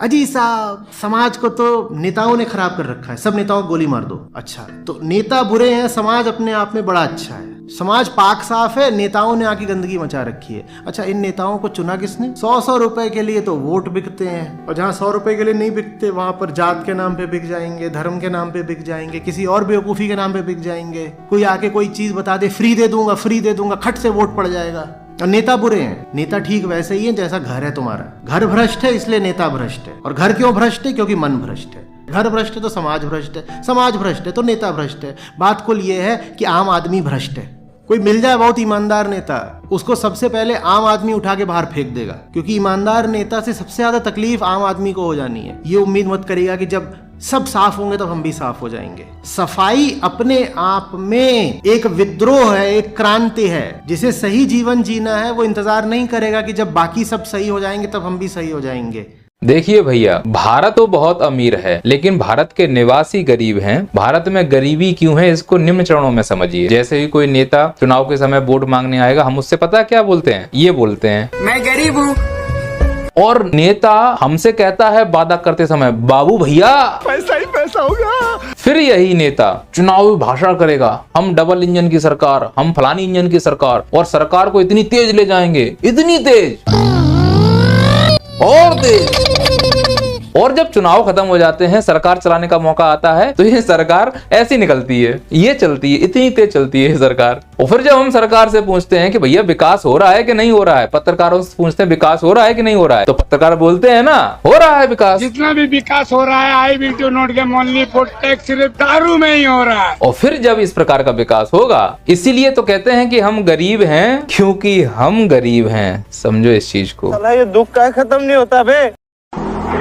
अजी साहब, समाज को तो नेताओं ने खराब कर रखा है, सब नेताओं को गोली मार दो। अच्छा, तो नेता बुरे हैं, समाज अपने आप में बड़ा अच्छा है, समाज पाक साफ है, नेताओं ने आके गंदगी मचा रखी है। अच्छा, इन नेताओं को चुना किसने? 100 रुपए के लिए तो वोट बिकते हैं, और जहाँ 100 रुपए के लिए नहीं बिकते वहां पर जात के नाम पे बिक जाएंगे, धर्म के नाम पे बिक जाएंगे, किसी और बेवकूफी के नाम पे बिक जाएंगे। कोई आके कोई चीज बता दे, फ्री दे दूंगा, खट से वोट पड़ जाएगा। और नेता बुरे हैं। नेता ठीक वैसे ही है जैसा घर है तुम्हारा। घर भ्रष्ट है इसलिए नेता भ्रष्ट है। और घर क्यों भ्रष्ट है? क्योंकि मन भ्रष्ट है। घर भ्रष्ट है तो समाज भ्रष्ट है, समाज भ्रष्ट है तो नेता भ्रष्ट है। बात कुल ये है कि आम आदमी भ्रष्ट है। कोई मिल जाए बहुत ईमानदार नेता, उसको सबसे पहले आम आदमी उठा के बाहर फेंक देगा, क्योंकि ईमानदार नेता से सबसे ज्यादा तकलीफ आम आदमी को हो जानी है। ये उम्मीद मत करिएगा कि जब सब साफ होंगे तब हम भी साफ हो जाएंगे। सफाई अपने आप में एक विद्रोह है, एक क्रांति है। जिसे सही जीवन जीना है वो इंतजार नहीं करेगा कि जब बाकी सब सही हो जाएंगे तब हम भी सही हो जाएंगे। देखिए भैया, भारत तो बहुत अमीर है लेकिन भारत के निवासी गरीब हैं। भारत में गरीबी क्यों है इसको निम्न चरणों में समझिए। जैसे ही कोई नेता चुनाव के समय वोट मांगने आएगा, हम उससे पता क्या बोलते हैं? ये बोलते हैं, मैं गरीब हूँ। और नेता हमसे कहता है वादा करते समय, बाबू भैया पैसा ही पैसा होगा। फिर यही नेता चुनावी भाषण करेगा, हम डबल इंजन की सरकार, हम फलानी इंजन की सरकार, और सरकार को इतनी तेज ले जाएंगे, इतनी तेज और तेज। और जब चुनाव खत्म हो जाते हैं, सरकार चलाने का मौका आता है, तो ये सरकार ऐसी निकलती है, ये चलती है, इतनी तेज चलती है सरकार। और फिर जब हम सरकार से पूछते हैं कि भैया विकास हो रहा है कि नहीं हो रहा है, पत्रकारों से पूछते हैं विकास हो रहा है कि नहीं हो रहा है, तो पत्रकार बोलते हैं ना, हो रहा है विकास। जितना भी विकास हो रहा है आई विल टू नोट के ओनली फॉर टैक्स, सिर्फ दारू में ही हो रहा है। और फिर जब इस प्रकार का विकास होगा, इसीलिए तो कहते हैं कि हम गरीब हैं क्योंकि हम गरीब हैं। समझो इस चीज को। ये दुख का खत्म नहीं होता बे।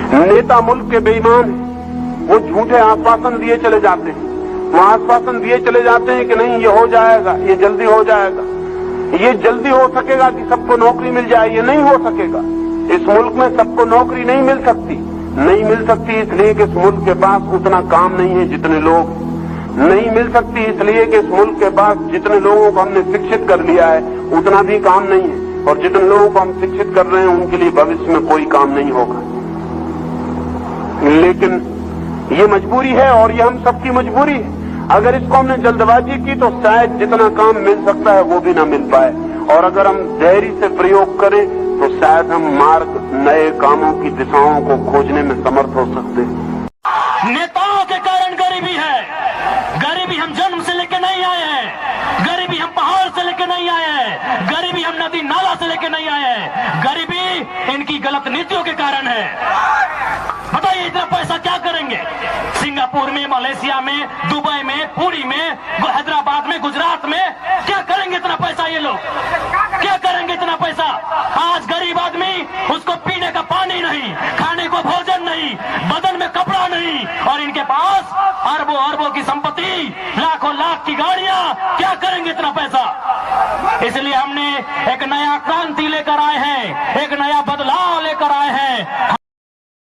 नेता मुल्क के बेईमान, वो झूठे आश्वासन दिए चले जाते हैं। वो आश्वासन दिए चले जाते हैं कि नहीं ये हो जाएगा, ये जल्दी हो जाएगा, ये जल्दी हो सकेगा कि सबको नौकरी मिल जाए। ये नहीं हो सकेगा। इस मुल्क में सबको नौकरी नहीं मिल सकती। नहीं मिल सकती इसलिए कि इस मुल्क के पास उतना काम नहीं है जितने लोग। नहीं मिल सकती इसलिए कि इस मुल्क के पास जितने लोगों को हमने शिक्षित कर लिया है उतना भी काम नहीं है, और जितने लोगों को हम शिक्षित कर रहे हैं उनके लिए भविष्य में कोई काम नहीं होगा। लेकिन ये मजबूरी है और ये हम सबकी मजबूरी है। अगर इसको हमने जल्दबाजी की तो शायद जितना काम मिल सकता है वो भी ना मिल पाए, और अगर हम धैर्य से प्रयोग करें तो शायद हम मार्ग नए कामों की दिशाओं को खोजने में समर्थ हो सकते हैं। नेताओं के कारण गरीबी है। गरीबी हम जन्म से लेके नहीं आए हैं, गरीबी हम पहाड़ से लेके नहीं आए हैं, गरीबी हम नदी नाला से लेके नहीं आए हैं। गरीबी इनकी गलत नीतियों के कारण है। बताइए इतना पैसा क्या करेंगे? सिंगापुर में, मलेशिया में, दुबई में, पुरी में, हैदराबाद में, गुजरात में क्या करेंगे इतना पैसा? ये लोग क्या करेंगे इतना पैसा? आज गरीब आदमी, उसको पीने का पानी नहीं, खाने को भोजन नहीं, बदन में कपड़ा नहीं, और इनके पास अरबों अरबों की संपत्ति, लाखों लाख की गाड़ियां। क्या करेंगे इतना पैसा? इसलिए हमने एक नया क्रांति लेकर आए हैं, एक नया बदलाव